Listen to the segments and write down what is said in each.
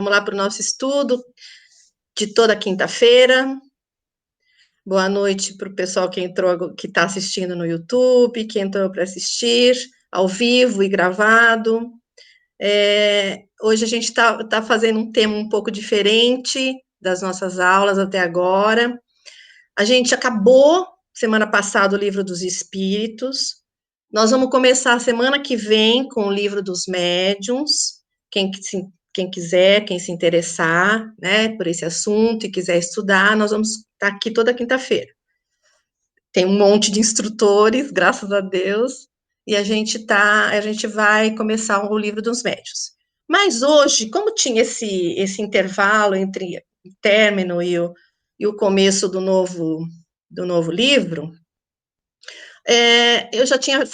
Vamos lá para o nosso estudo de toda quinta-feira. Boa noite para o pessoal que entrou, que está assistindo no YouTube, que entrou para assistir ao vivo e gravado. Hoje a gente está fazendo um tema um pouco diferente das nossas aulas até agora. A gente acabou, semana passada, o Livro dos Espíritos. Nós vamos começar a semana que vem com o Livro dos Médiuns. Quem quiser, quem se interessar, né, por esse assunto e quiser estudar, nós vamos estar aqui toda quinta-feira. Tem um monte de instrutores, graças a Deus, e a gente vai começar o Livro dos Médiuns. Mas hoje, como tinha esse intervalo entre o término e o começo do novo livro,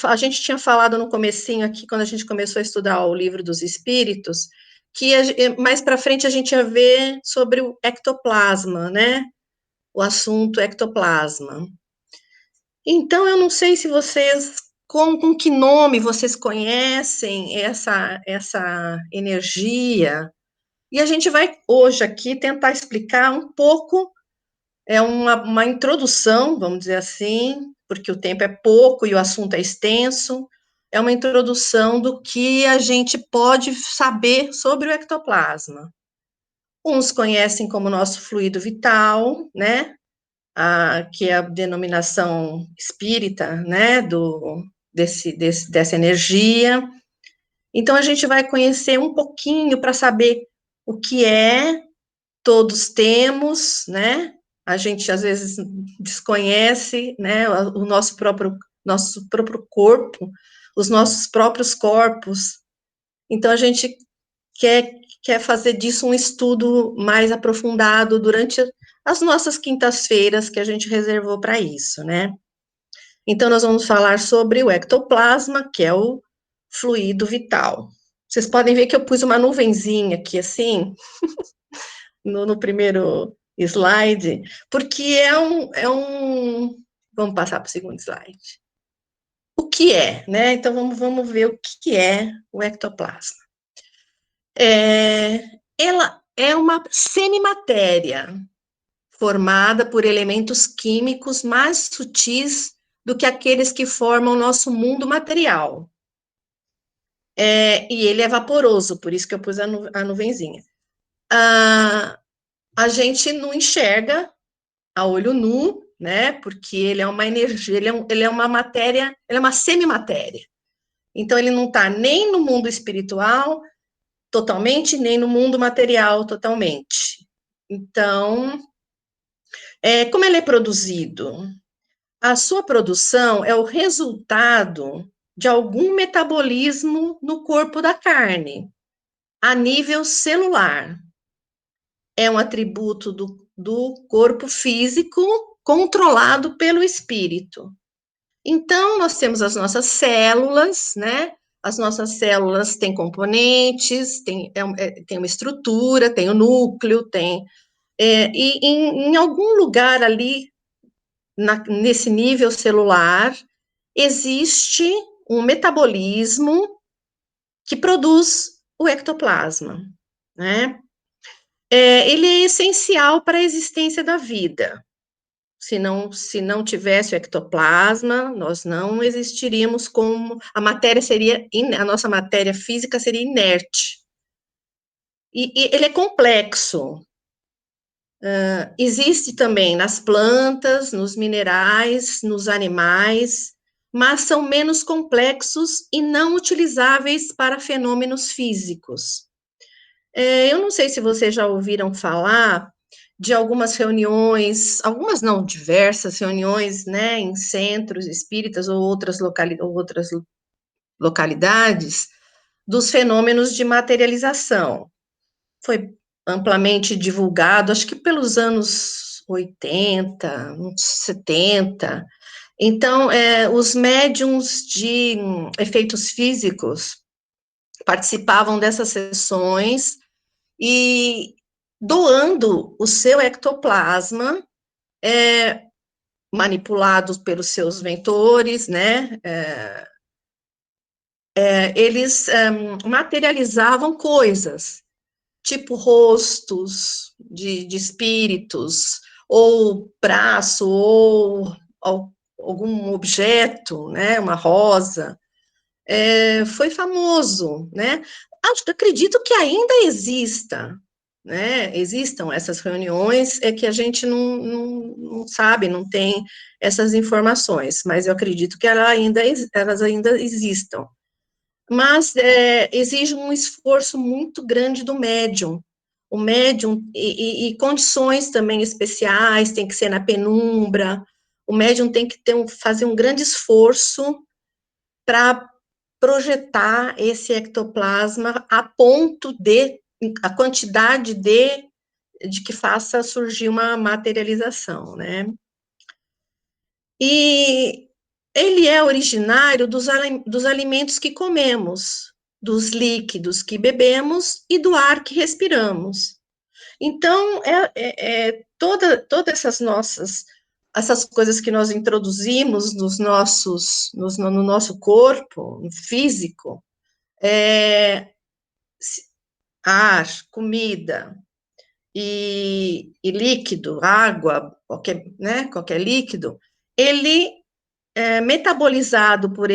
a gente tinha falado no comecinho aqui, quando a gente começou a estudar o Livro dos Espíritos, que mais para frente a gente ia ver sobre o ectoplasma, né? O assunto ectoplasma. Então, eu não sei se vocês, com que nome vocês conhecem essa energia, e a gente vai hoje aqui tentar explicar um pouco, uma introdução, vamos dizer assim, porque o tempo é pouco e o assunto é extenso, é uma introdução do que a gente pode saber sobre o ectoplasma. Uns conhecem como nosso fluido vital, né, que é a denominação espírita, né, dessa energia. Então, a gente vai conhecer um pouquinho para saber o que é, todos temos, né, a gente às vezes desconhece, né, o nosso próprio corpo, os nossos próprios corpos. Então, a gente quer fazer disso um estudo mais aprofundado durante as nossas quintas-feiras que a gente reservou para isso, né? Então, nós vamos falar sobre o ectoplasma, que é o fluido vital. Vocês podem ver que eu pus uma nuvenzinha aqui, assim, no primeiro slide, porque Vamos passar para o segundo slide. O que é, né? Então, vamos ver o que é o ectoplasma. Ela é uma semimatéria formada por elementos químicos mais sutis do que aqueles que formam o nosso mundo material. E ele é vaporoso, por isso que eu pus a nuvenzinha. A gente não enxerga a olho nu, né? Porque ele é uma energia, ele é uma matéria, ele é uma semimatéria. Então, ele não está nem no mundo espiritual totalmente, nem no mundo material totalmente. Então, como ele é produzido? A sua produção é o resultado de algum metabolismo no corpo da carne, a nível celular. É um atributo do corpo físico controlado pelo espírito. Então, nós temos as nossas células, né? As nossas células têm componentes, tem uma estrutura, tem o núcleo, e em algum lugar ali, nesse nível celular, existe um metabolismo que produz o ectoplasma, né? Ele é essencial para a existência da vida. Se não tivesse o ectoplasma, nós não existiríamos como a nossa matéria física seria inerte. E ele é complexo. Existe também nas plantas, nos minerais, nos animais, mas são menos complexos e não utilizáveis para fenômenos físicos. Eu não sei se vocês já ouviram falar de algumas reuniões, algumas não, diversas reuniões, né, em centros espíritas ou outras localidades, dos fenômenos de materialização. Foi amplamente divulgado, acho que pelos anos 80, 70. Então, os médiums de efeitos físicos participavam dessas sessões e doando o seu ectoplasma, manipulados pelos seus mentores, né? Eles materializavam coisas tipo rostos de espíritos, ou braço, ou algum objeto, né, uma rosa, foi famoso, né? Acredito que ainda exista, né? Existam essas reuniões, é que a gente não sabe, não tem essas informações, mas eu acredito que elas ainda existam. Mas exige um esforço muito grande do médium. O médium, e condições também especiais, tem que ser na penumbra, o médium tem que fazer um grande esforço para projetar esse ectoplasma a ponto de, a quantidade de que faça surgir uma materialização, né? E ele é originário dos alimentos que comemos, dos líquidos que bebemos e do ar que respiramos. Então, todas essas coisas que nós introduzimos no nosso corpo físico, é, ar, comida e líquido, água, qualquer líquido, ele metabolizado por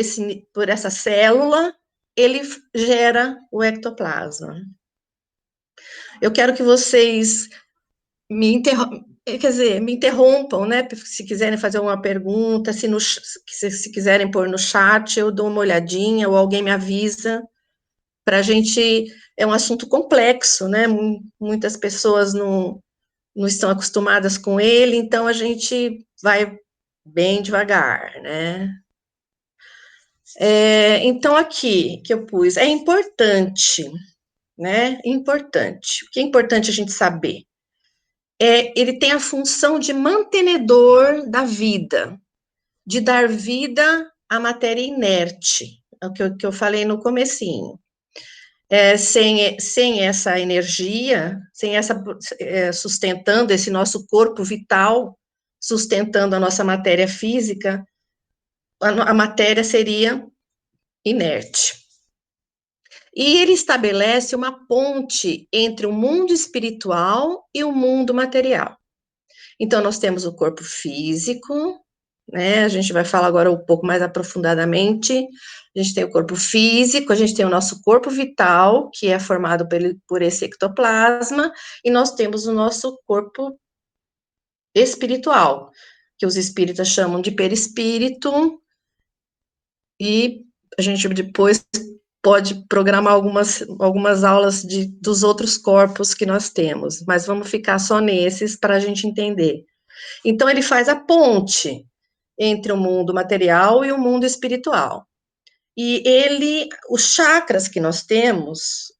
essa célula, ele gera o ectoplasma. Eu quero que vocês me interrompam, né? Se quiserem fazer uma pergunta, se quiserem pôr no chat, eu dou uma olhadinha, ou alguém me avisa, para a gente. É um assunto complexo, né? Muitas pessoas não estão acostumadas com ele, então a gente vai bem devagar, né? Então, aqui que eu pus, é importante, né? Importante. O que é importante a gente saber? Ele tem a função de mantenedor da vida, de dar vida à matéria inerte, é o que eu falei no comecinho. Sem essa energia, sustentando esse nosso corpo vital, sustentando a nossa matéria física, a matéria seria inerte. E ele estabelece uma ponte entre o mundo espiritual e o mundo material. Então, nós temos o corpo físico, né? A gente vai falar agora um pouco mais aprofundadamente. A gente tem o corpo físico, a gente tem o nosso corpo vital, que é formado por esse ectoplasma, e nós temos o nosso corpo espiritual, que os espíritas chamam de perispírito, e a gente depois pode programar algumas aulas dos outros corpos que nós temos, mas vamos ficar só nesses para a gente entender. Então, ele faz a ponte entre o mundo material e o mundo espiritual. E os chakras que nós temos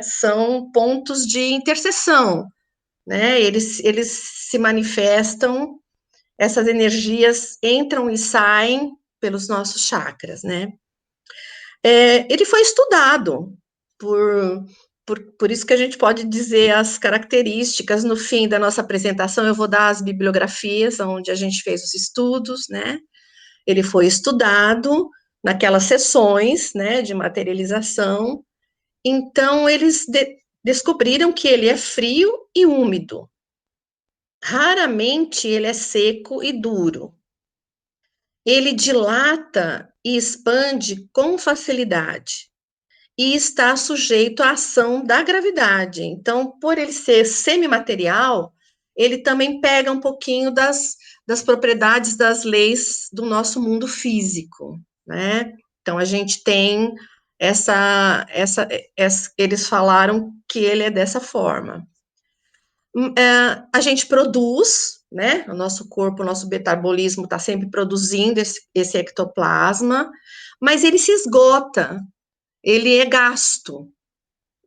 são pontos de interseção, né? Eles se manifestam, essas energias entram e saem pelos nossos chakras, né? Ele foi estudado por isso que a gente pode dizer as características. No fim da nossa apresentação, eu vou dar as bibliografias onde a gente fez os estudos, né? Ele foi estudado naquelas sessões, né, de materialização. Então, eles descobriram que ele é frio e úmido. Raramente ele é seco e duro. Ele dilata e expande com facilidade e está sujeito à ação da gravidade. Então, por ele ser semimaterial, ele também pega um pouquinho das propriedades das leis do nosso mundo físico, né? Então, a gente tem eles falaram que ele é dessa forma. A gente produz, né? O nosso corpo, o nosso metabolismo está sempre produzindo esse ectoplasma, mas ele se esgota, ele é gasto,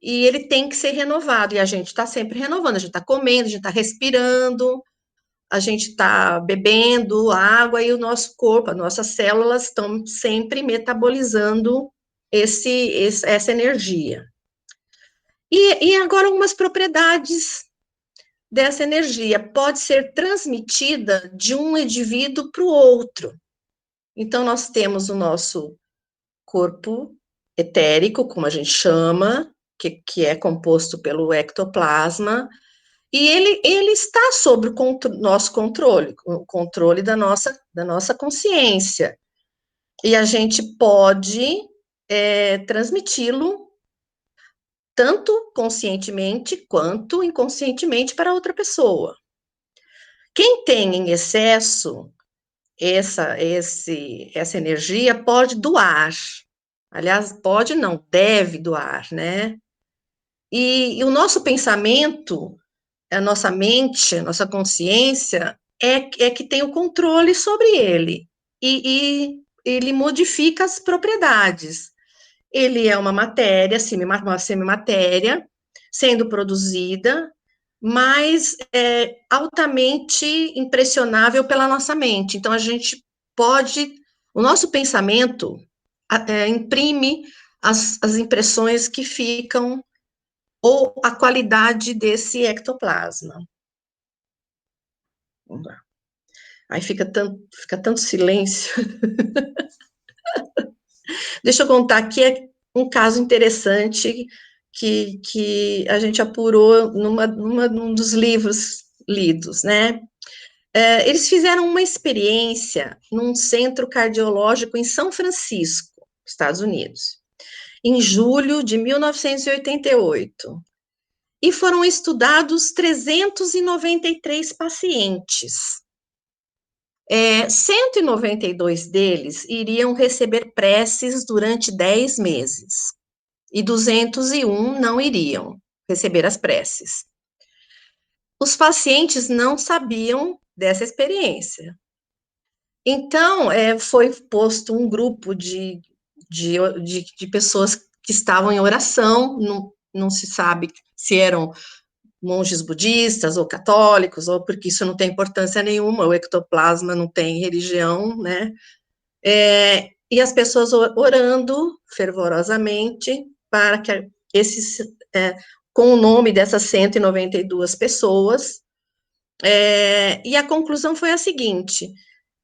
e ele tem que ser renovado, e a gente está sempre renovando, a gente está comendo, a gente está respirando, a gente está bebendo água, e o nosso corpo, as nossas células estão sempre metabolizando essa energia. E agora algumas propriedades dessa energia pode ser transmitida de um indivíduo para o outro. Então, nós temos o nosso corpo etérico, como a gente chama, que é composto pelo ectoplasma, e ele está sob o nosso controle, o controle da nossa consciência. E a gente pode transmiti-lo tanto conscientemente quanto inconscientemente para outra pessoa. Quem tem em excesso essa energia pode doar. Aliás, pode não, deve doar, né? E o nosso pensamento, a nossa mente, a nossa consciência, é que tem o controle sobre ele. E ele modifica as propriedades. Ele é uma matéria, uma semimatéria, sendo produzida, mas altamente impressionável pela nossa mente. Então, a gente pode, o nosso pensamento imprime as impressões que ficam, ou a qualidade desse ectoplasma. Vamos lá. Aí fica tanto silêncio. Deixa eu contar aqui um caso interessante que a gente apurou num dos livros lidos, né? Eles fizeram uma experiência num centro cardiológico em São Francisco, Estados Unidos, em julho de 1988. E foram estudados 393 pacientes. 192 deles iriam receber preces durante 10 meses, e 201 não iriam receber as preces. Os pacientes não sabiam dessa experiência. Então, foi posto um grupo de pessoas que estavam em oração, não se sabe se eram monges budistas ou católicos, ou porque isso não tem importância nenhuma, o ectoplasma não tem religião, né? E as pessoas orando fervorosamente para que com o nome dessas 192 pessoas, e a conclusão foi a seguinte: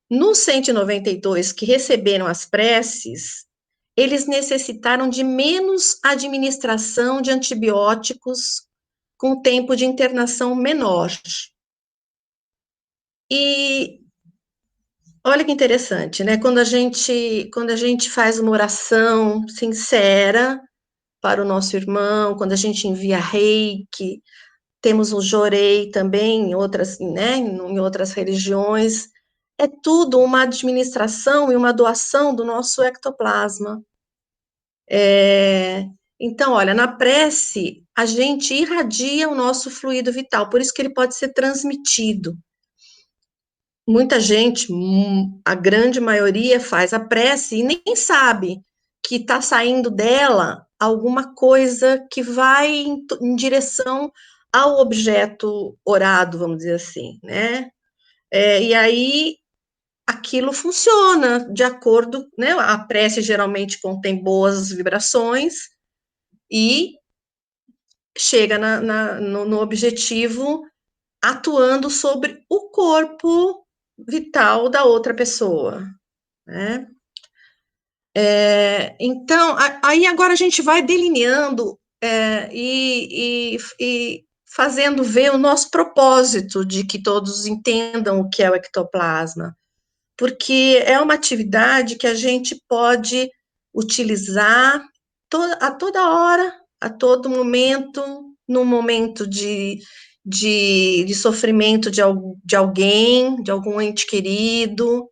nos 192 que receberam as preces, eles necessitaram de menos administração de antibióticos, com tempo de internação menor. E olha que interessante, né? Quando a gente faz uma oração sincera para o nosso irmão, quando a gente envia reiki, temos o jorei também em outras, né, em outras religiões, é tudo uma administração e uma doação do nosso ectoplasma. Então, olha, na prece, a gente irradia o nosso fluido vital, por isso que ele pode ser transmitido. Muita gente, a grande maioria, faz a prece e nem sabe que está saindo dela alguma coisa que vai em direção ao objeto orado, vamos dizer assim, né? E aí aquilo funciona de acordo, né? A prece geralmente contém boas vibrações e chega no objetivo, atuando sobre o corpo vital da outra pessoa, né? Então, aí agora a gente vai delineando e fazendo ver o nosso propósito de que todos entendam o que é o ectoplasma, porque é uma atividade que a gente pode utilizar a toda hora, a todo momento, num momento de sofrimento de alguém, de algum ente querido,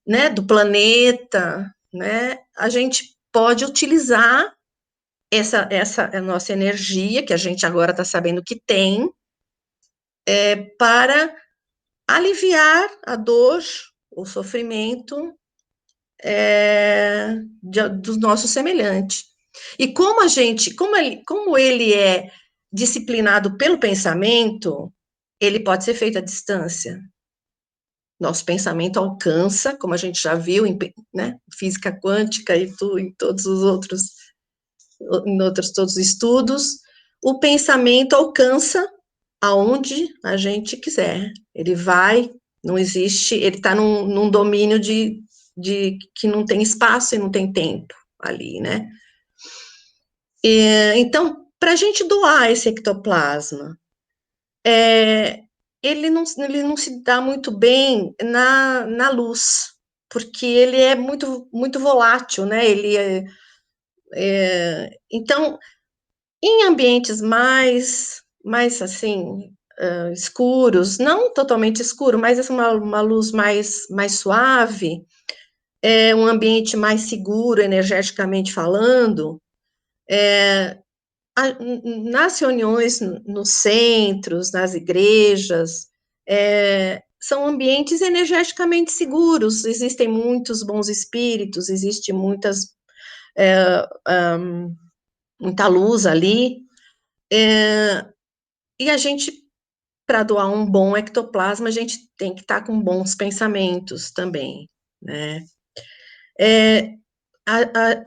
né, do planeta, né? A gente pode utilizar essa nossa energia, que a gente agora está sabendo que tem, para aliviar a dor, o sofrimento do nosso semelhante. E como ele é disciplinado pelo pensamento, ele pode ser feito à distância. Nosso pensamento alcança, como a gente já viu né, física quântica e em todos os outros, todos os estudos, o pensamento alcança aonde a gente quiser. Ele vai, não existe, ele está num domínio de que não tem espaço e não tem tempo ali, né? Então, para a gente doar esse ectoplasma, ele não se dá muito bem na luz, porque ele é muito volátil, né? Então, em ambientes mais assim, escuros, não totalmente escuro, mas assim, uma luz mais suave, um ambiente mais seguro, energeticamente falando, nas reuniões nos centros, nas igrejas, são ambientes energeticamente seguros, existem muitos bons espíritos, existe muita luz ali, e a gente, para doar um bom ectoplasma, a gente tem que estar com bons pensamentos também, né?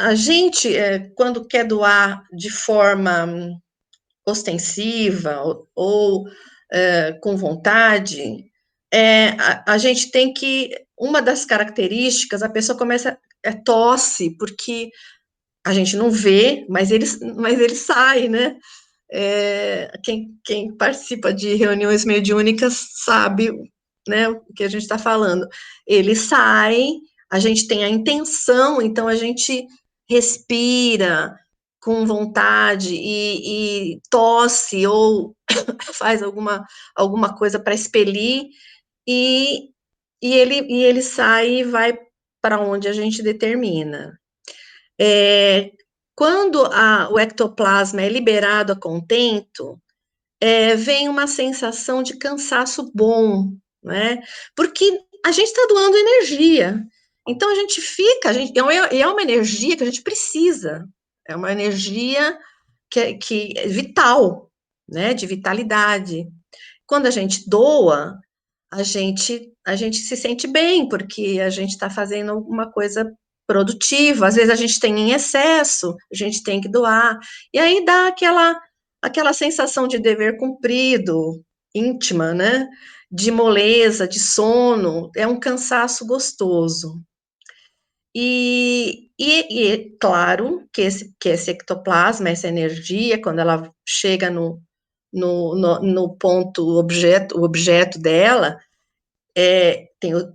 A gente, quando quer doar de forma ostensiva ou com vontade, a gente tem que, uma das características, a pessoa começa, tosse, porque a gente não vê, mas ele sai, né? Quem participa de reuniões mediúnicas sabe, né, o que a gente está falando. Ele sai, a gente tem a intenção, então a gente respira com vontade e tosse ou faz alguma coisa para expelir e, ele sai e vai para onde a gente determina. Quando o ectoplasma é liberado a contento, vem uma sensação de cansaço bom, né? Porque a gente está doando energia. Então a gente fica, é uma energia que a gente precisa, é uma energia que é vital, né? De vitalidade. Quando a gente doa, a gente se sente bem, porque a gente está fazendo alguma coisa produtiva, às vezes a gente tem em excesso, a gente tem que doar, e aí dá aquela sensação de dever cumprido, íntima, né? De moleza, de sono, é um cansaço gostoso. Claro que esse ectoplasma, essa energia, quando ela chega no ponto objeto, o objeto dela,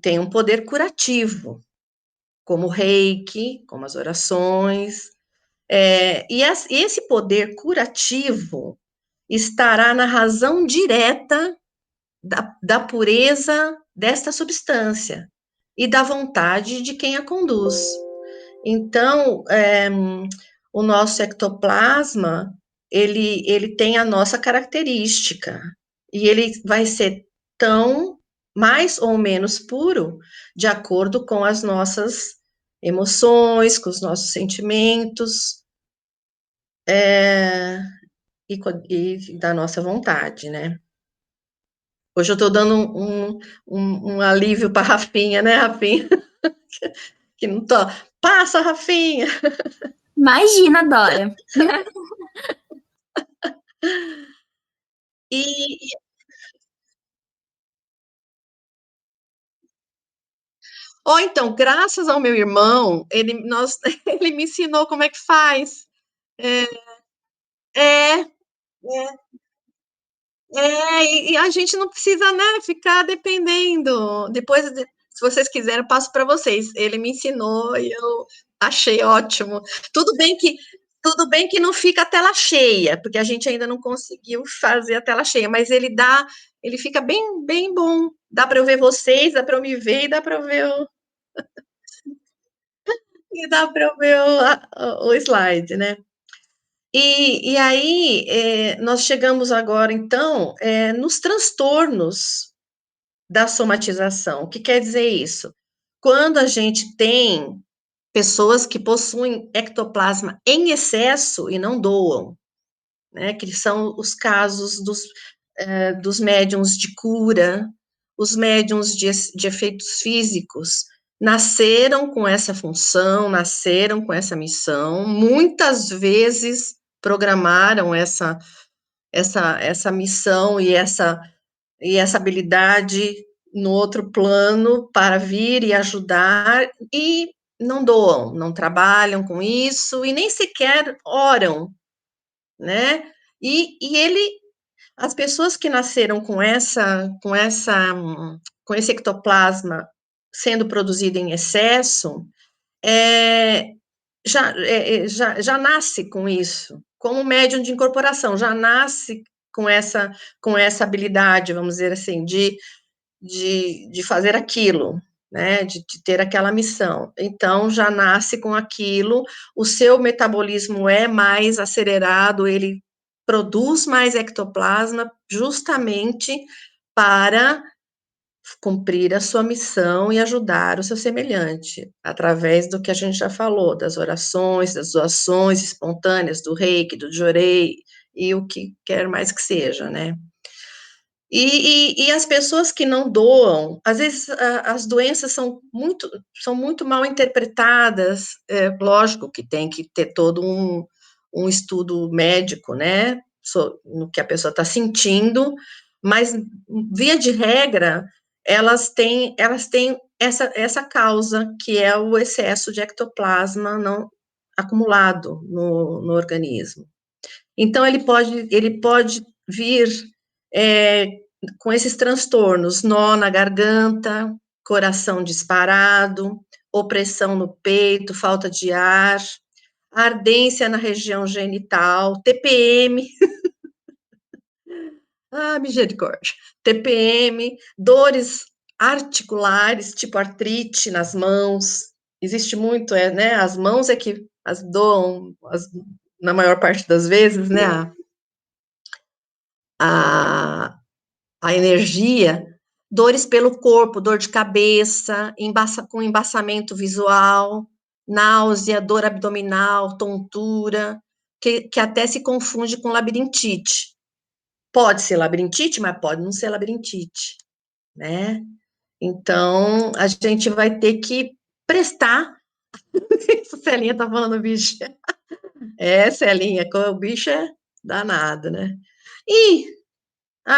tem um poder curativo, como o reiki, como as orações, esse poder curativo estará na razão direta da pureza desta substância e da vontade de quem a conduz. Então, o nosso ectoplasma, ele tem a nossa característica, e ele vai ser tão mais ou menos puro de acordo com as nossas emoções, com os nossos sentimentos, e da nossa vontade, né? Hoje eu estou dando um alívio para a Rafinha, né, Rafinha? Que não tô. Passa, Rafinha! Imagina, Dora. E, ou então, graças ao meu irmão, ele me ensinou como é que faz. É, é, e a gente não precisa, né, ficar dependendo. Depois, se vocês quiserem, eu passo para vocês. Ele me ensinou e eu achei ótimo. Tudo bem que tudo bem que não fica a tela cheia, porque a gente ainda não conseguiu fazer a tela cheia, mas ele fica bem bom. Dá para eu ver vocês, dá para eu me ver e dá para eu ver o slide, né? E aí, nós chegamos agora, então, nos transtornos da somatização. O que quer dizer isso? Quando a gente tem pessoas que possuem ectoplasma em excesso e não doam, né? Que são os casos dos médiums de cura, os médiums de efeitos físicos, nasceram com essa função, nasceram com essa missão, muitas vezes programaram essa missão e essa habilidade no outro plano para vir e ajudar, e não doam, não trabalham com isso e nem sequer oram, né? E as pessoas que nasceram com esse ectoplasma sendo produzido em excesso, já nasce com isso, como médium de incorporação, já nasce com essa habilidade, vamos dizer assim, de fazer aquilo, né, de ter aquela missão. Então, já nasce com aquilo, o seu metabolismo é mais acelerado, ele produz mais ectoplasma justamente para cumprir a sua missão e ajudar o seu semelhante, através do que a gente já falou, das orações, das doações espontâneas, do reiki, do jorei, e o que quer mais que seja, né? E as pessoas que não doam, às vezes as doenças são muito mal interpretadas, lógico que tem que ter todo um estudo médico, né, no que a pessoa está sentindo, mas, via de regra, elas têm essa causa, que é o excesso de ectoplasma não acumulado no organismo. Então, ele pode vir é, com esses transtornos, nó na garganta, coração disparado, opressão no peito, falta de ar, ardência na região genital, TPM, misericórdia, TPM, dores articulares, tipo artrite nas mãos, existe muito, né, as mãos é que as doam, na maior parte das vezes, né, a, a energia, dores pelo corpo, dor de cabeça, com embaçamento visual, náusea, dor abdominal, tontura, que até se confunde com labirintite. Pode ser labirintite, mas pode não ser labirintite, né? Então, a gente vai ter que prestar. Celinha tá falando, bicho. Celinha, o bicho é danado, né? Ih,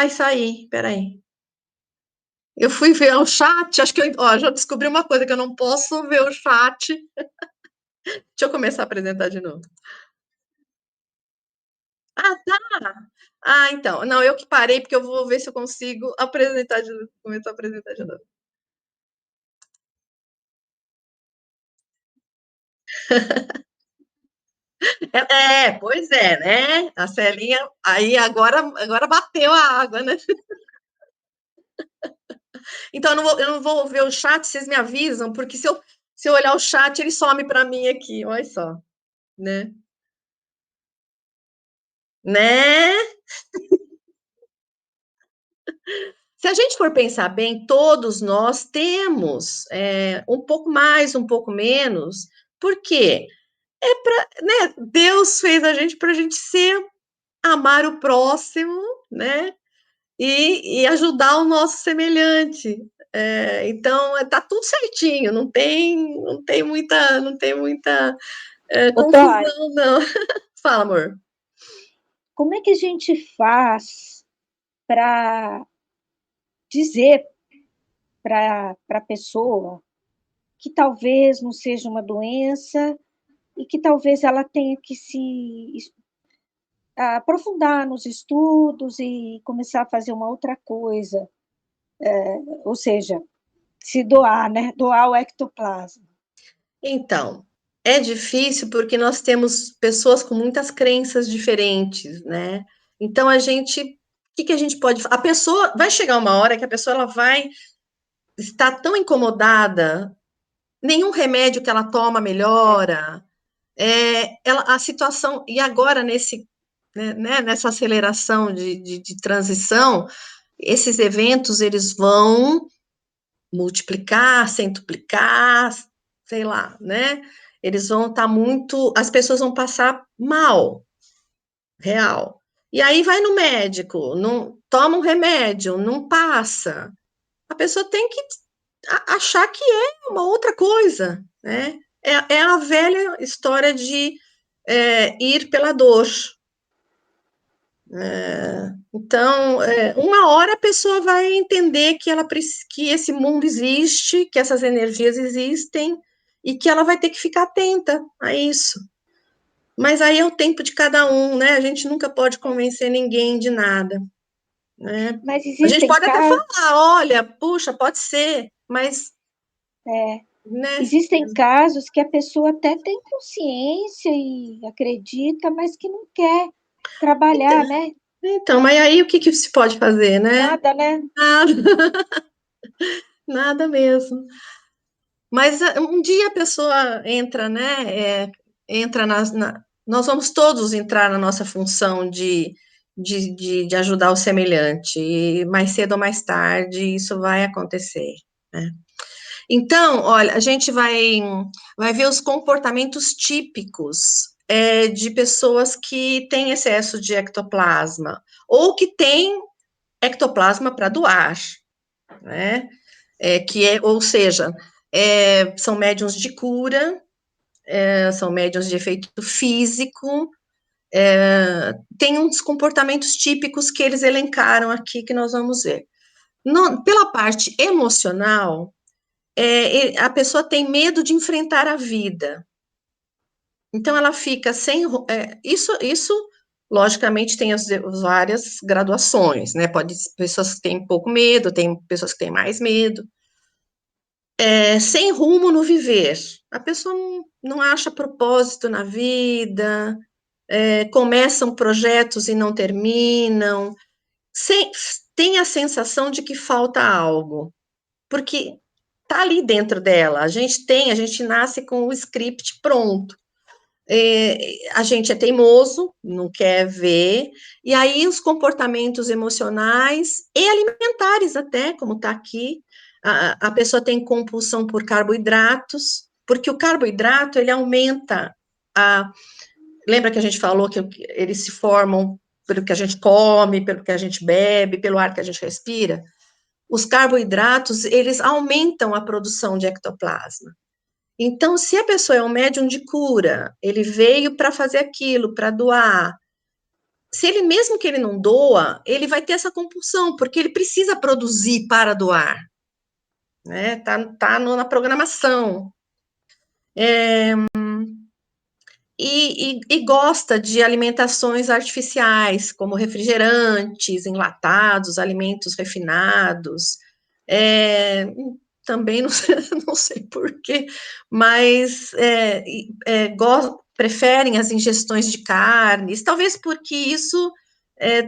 saí, peraí. Eu fui ver o chat, acho que já descobri uma coisa, que eu não posso ver o chat. Deixa eu começar a apresentar de novo. Tá. Então. Não, eu que parei, porque eu vou ver se eu consigo começar a apresentar de novo. Pois é, né? A Celinha, aí agora bateu a água, né? Então, eu não vou ver o chat, vocês me avisam, porque se eu olhar o chat, ele some para mim aqui, olha só, né? Né? Se a gente for pensar bem, todos nós temos um pouco mais, um pouco menos, porque né, Deus fez a gente para a gente amar o próximo, né? E ajudar o nosso semelhante. Então, tá tudo certinho, não tem muita Dora, confusão, não. Fala, amor. como é que a gente faz para dizer para a pessoa que talvez não seja uma doença e que talvez ela tenha que se aprofundar nos estudos e começar a fazer uma outra coisa, ou seja, se doar, né? Doar o ectoplasma. Então, é difícil porque nós temos pessoas com muitas crenças diferentes, né? Então, o que a gente pode... A pessoa, vai chegar uma hora que a pessoa ela vai estar tão incomodada, nenhum remédio que ela toma melhora, a situação... E agora, nessa aceleração de transição, esses eventos, eles vão multiplicar, centuplicar, sei lá, né? Eles vão estar muito, as pessoas vão passar mal, real. E aí vai no médico, não toma um remédio, não passa. A pessoa tem que achar que é uma outra coisa, né? É a velha história de ir pela dor. Então, uma hora a pessoa vai entender que esse mundo existe, que essas energias existem e que ela vai ter que ficar atenta a isso. Mas aí é o tempo de cada um, né? A gente nunca pode convencer ninguém de nada, né? Mas A gente existem pode até casos, falar, olha, puxa, pode ser, mas, né? existem casos que a pessoa até tem consciência e acredita, mas que não quer trabalhar, né? Então, mas aí o que que se pode fazer, né? Nada, né? Nada, nada mesmo. Mas um dia a pessoa entra, né? Entra nós vamos todos entrar na nossa função de ajudar o semelhante, e mais cedo ou mais tarde isso vai acontecer, né? Então, olha, a gente vai ver os comportamentos típicos de pessoas que têm excesso de ectoplasma, ou que têm ectoplasma para doar, né? Ou seja, são médiuns de cura, são médiuns de efeito físico, tem uns comportamentos típicos que eles elencaram aqui que nós vamos ver. Pela parte emocional, a pessoa tem medo de enfrentar a vida. Então, ela fica sem. Isso, logicamente, tem as várias graduações, né? Pode pessoas que têm pouco medo, tem pessoas que têm mais medo. Sem rumo no viver. A pessoa não acha propósito na vida, começam projetos e não terminam, tem a sensação de que falta algo, porque está ali dentro dela. A gente nasce com o script pronto. A gente é teimoso, não quer ver, e aí os comportamentos emocionais e alimentares até, como está aqui, a pessoa tem compulsão por carboidratos, porque o carboidrato, ele aumenta lembra que a gente falou que eles se formam pelo que a gente come, pelo que a gente bebe, pelo ar que a gente respira? Os carboidratos, eles aumentam a produção de ectoplasma. Então, se a pessoa é um médium de cura, ele veio para fazer aquilo, para doar. Se ele, mesmo que ele não doa, ele vai ter essa compulsão, porque ele precisa produzir para doar, né? Tá na programação. E gosta de alimentações artificiais, como refrigerantes, enlatados, alimentos refinados. É, também não sei, não sei porquê, mas preferem as ingestões de carnes, talvez porque isso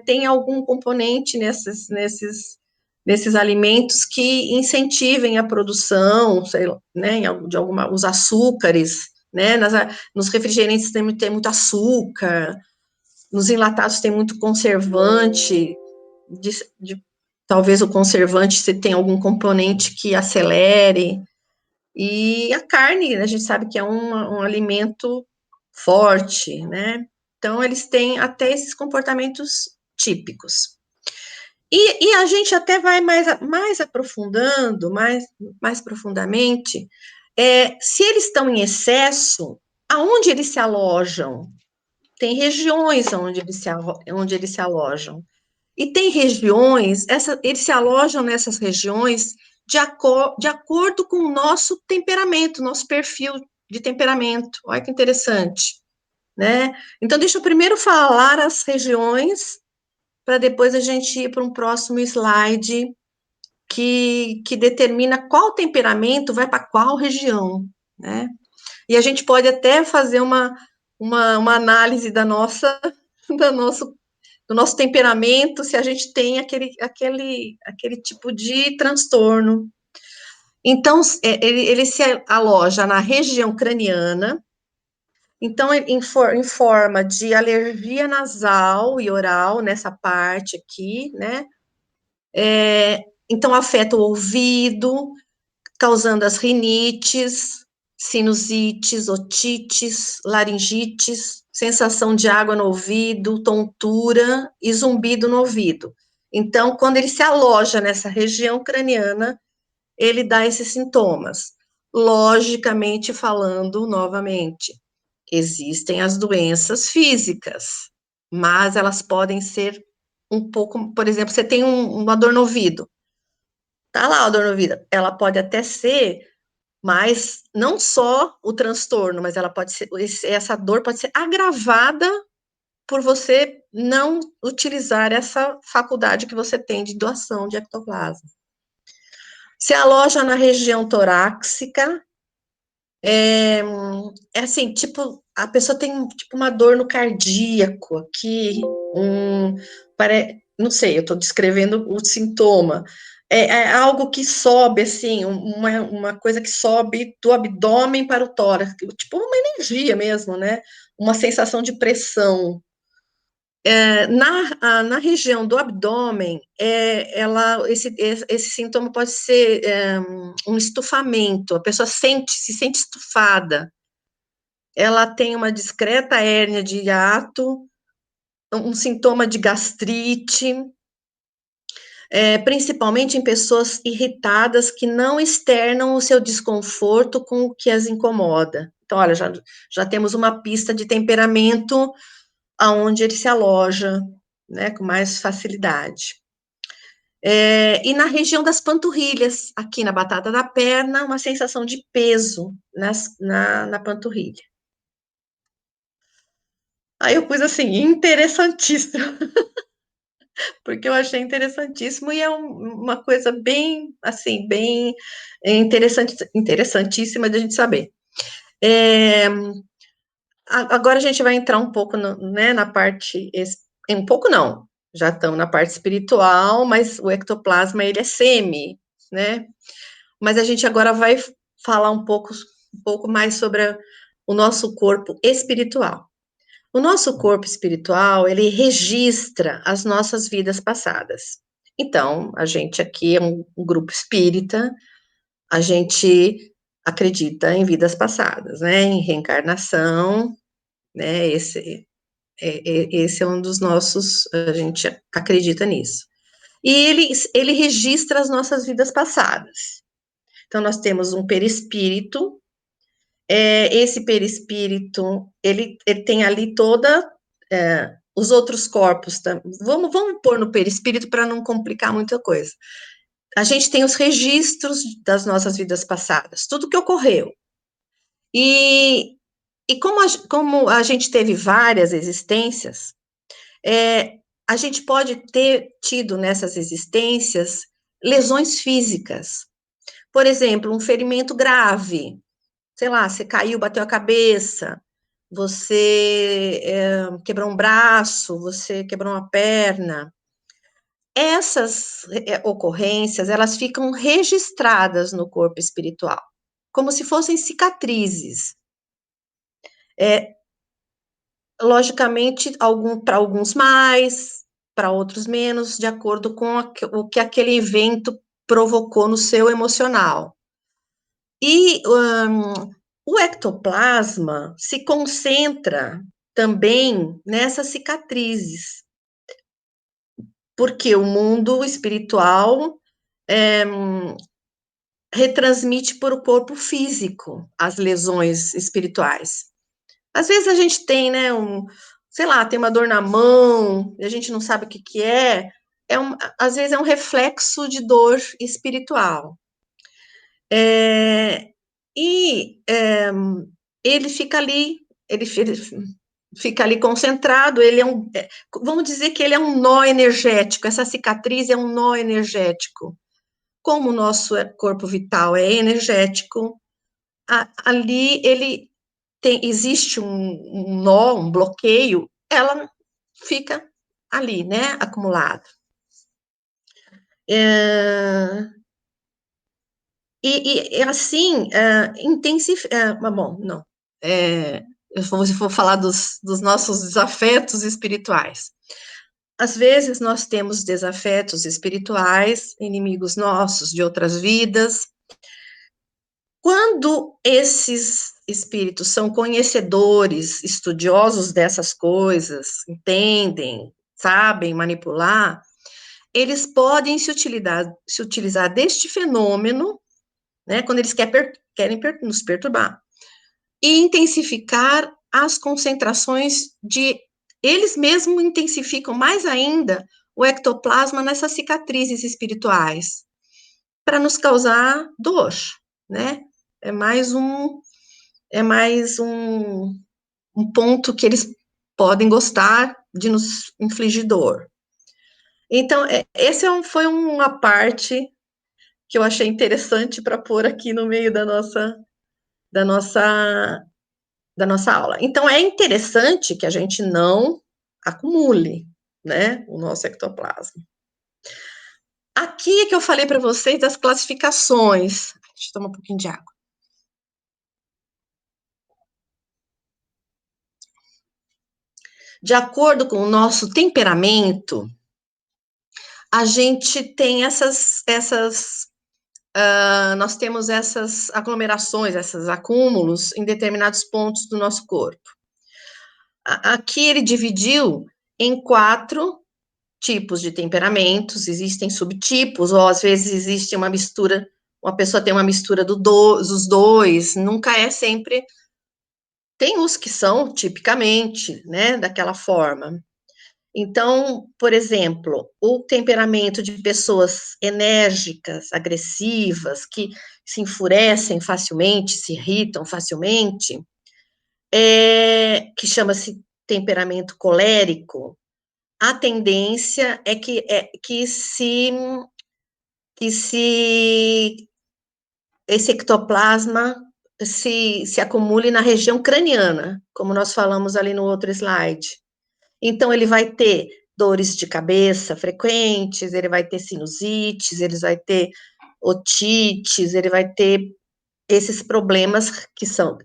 tem algum componente nesses alimentos que incentivem a produção, sei lá, né, os açúcares, né, nos refrigerantes tem muito açúcar, nos enlatados tem muito conservante, talvez o conservante se tem algum componente que acelere, e a carne, a gente sabe que é um alimento forte, né? Então, eles têm até esses comportamentos típicos. E a gente até vai mais aprofundando, mais profundamente, se eles estão em excesso, aonde eles se alojam? Tem regiões onde eles se alojam. E tem regiões, eles se alojam nessas regiões de acordo com o nosso temperamento, nosso perfil de temperamento. Olha que interessante, né? Então, deixa eu primeiro falar as regiões, para depois a gente ir para um próximo slide que determina qual temperamento vai para qual região, né? E a gente pode até fazer uma análise da nosso, do nosso temperamento, se a gente tem aquele tipo de transtorno. Então, ele se aloja na região craniana, então, em forma de alergia nasal e oral, nessa parte aqui, né? Então, afeta o ouvido, causando as rinites, sinusites, otites, laringites, sensação de água no ouvido, tontura e zumbido no ouvido. Então, quando ele se aloja nessa região craniana, ele dá esses sintomas. Logicamente falando, novamente, existem as doenças físicas, mas elas podem ser um pouco, por exemplo, você tem uma dor no ouvido, tá lá a dor no ouvido, ela pode até ser Mas não só o transtorno, mas ela pode ser, essa dor pode ser agravada por você não utilizar essa faculdade que você tem de doação de ectoplasma. Se aloja na região torácica, é assim, tipo, a pessoa tem tipo uma dor no cardíaco aqui, não sei, eu estou descrevendo o sintoma. É algo que sobe, assim, uma coisa que sobe do abdômen para o tórax, tipo uma energia mesmo, né? Uma sensação de pressão. Na região do abdômen, esse sintoma pode ser um estufamento, a pessoa se sente estufada, ela tem uma discreta hérnia de hiato, um sintoma de gastrite, principalmente em pessoas irritadas que não externam o seu desconforto com o que as incomoda. Então, olha, já temos uma pista de temperamento aonde ele se aloja, né, com mais facilidade. E na região das panturrilhas, aqui na batata da perna, uma sensação de peso na panturrilha. Aí eu pus assim, interessantíssimo, porque eu achei interessantíssimo e é uma coisa bem, assim, bem interessantíssima de a gente saber. Agora a gente vai entrar um pouco né, na parte, um pouco não, já estamos na parte espiritual, mas o ectoplasma, ele é semi, né? Mas a gente agora vai falar um pouco mais sobre o nosso corpo espiritual. O nosso corpo espiritual, ele registra as nossas vidas passadas. Então, a gente aqui é um grupo espírita, a gente acredita em vidas passadas, né? Em reencarnação, né? Esse é um dos nossos, a gente acredita nisso. E ele registra as nossas vidas passadas. Então, nós temos um perispírito, esse perispírito, ele tem ali os outros corpos, vamos pôr no perispírito para não complicar muita coisa. A gente tem os registros das nossas vidas passadas, tudo que ocorreu. E como a gente teve várias existências, a gente pode ter tido nessas existências lesões físicas. Por exemplo, um ferimento grave, sei lá, você caiu, bateu a cabeça, você quebrou um braço, você quebrou uma perna. Essas ocorrências, elas ficam registradas no corpo espiritual, como se fossem cicatrizes. Logicamente, para alguns mais, para outros menos, de acordo com o que aquele evento provocou no seu emocional. E o ectoplasma se concentra também nessas cicatrizes, porque o mundo espiritual retransmite para o corpo físico as lesões espirituais. Às vezes a gente tem, né, sei lá, tem uma dor na mão, e a gente não sabe o que é, às vezes é um reflexo de dor espiritual. Ele fica ali, ele fica ali concentrado, vamos dizer que ele é um nó energético, essa cicatriz é um nó energético. Como o nosso corpo vital é energético, ali existe um nó, um bloqueio, ela fica ali, né, acumulada. E assim, intensifica. Bom, não. Se for falar dos nossos desafetos espirituais. Às vezes nós temos desafetos espirituais, inimigos nossos de outras vidas. Quando esses espíritos são conhecedores, estudiosos dessas coisas, entendem, sabem manipular, eles podem se utilizar deste fenômeno, né, quando eles querem nos perturbar, e intensificar as concentrações eles mesmos intensificam mais ainda o ectoplasma nessas cicatrizes espirituais, para nos causar dor, né? é mais um ponto que eles podem gostar de nos infligir dor. Então, esse foi uma parte que eu achei interessante para pôr aqui no meio da nossa aula. Então, é interessante que a gente não acumule, né, o nosso ectoplasma. Aqui é que eu falei para vocês das classificações. Deixa eu tomar um pouquinho de água. De acordo com o nosso temperamento, a gente tem nós temos essas aglomerações, esses acúmulos em determinados pontos do nosso corpo. Aqui ele dividiu em 4 tipos de temperamentos, existem subtipos, ou às vezes existe uma mistura, uma pessoa tem uma mistura dos dois, nunca é sempre. Tem os que são tipicamente, né, daquela forma. Então, por exemplo, o temperamento de pessoas enérgicas, agressivas, que se enfurecem facilmente, se irritam facilmente, que chama-se temperamento colérico, a tendência é que esse ectoplasma se acumule na região craniana, como nós falamos ali no outro slide. Então, ele vai ter dores de cabeça frequentes, ele vai ter sinusites, ele vai ter otites, ele vai ter esses problemas que são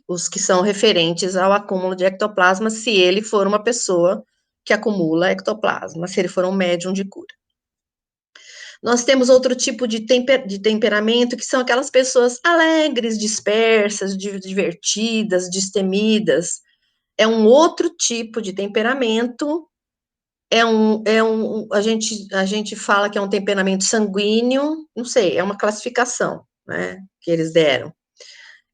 os que são referentes ao acúmulo de ectoplasma, se ele for uma pessoa que acumula ectoplasma, se ele for um médium de cura. Nós temos outro tipo de temperamento, que são aquelas pessoas alegres, dispersas, divertidas, destemidas. É um outro tipo de temperamento, a gente fala que é um temperamento sanguíneo, não sei, é uma classificação, né, que eles deram.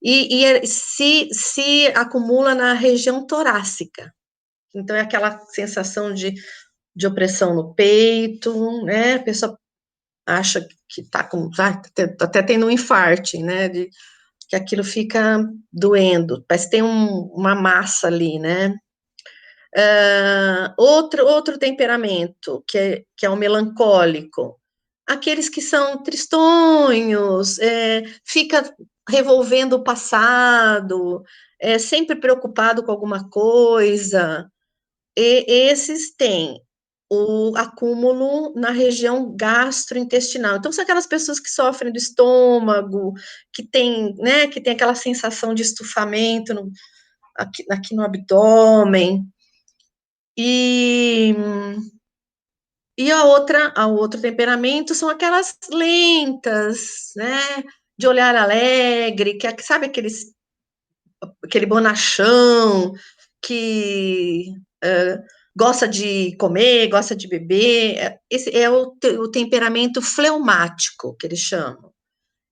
E se acumula na região torácica. Então, é aquela sensação de opressão no peito, né, a pessoa acha que está com, até tendo um infarte, né, que aquilo fica doendo, parece que tem uma massa ali, né. Outro temperamento, que é o melancólico, aqueles que são tristonhos, fica revolvendo o passado, sempre preocupado com alguma coisa, e esses têm o acúmulo na região gastrointestinal. Então, são aquelas pessoas que sofrem do estômago, que tem, né, que tem aquela sensação de estufamento aqui no abdômen. E o outro temperamento são aquelas lentas, né, de olhar alegre, que sabe aquele bonachão, que gosta de comer, gosta de beber. Esse é o temperamento fleumático, que eles chamam.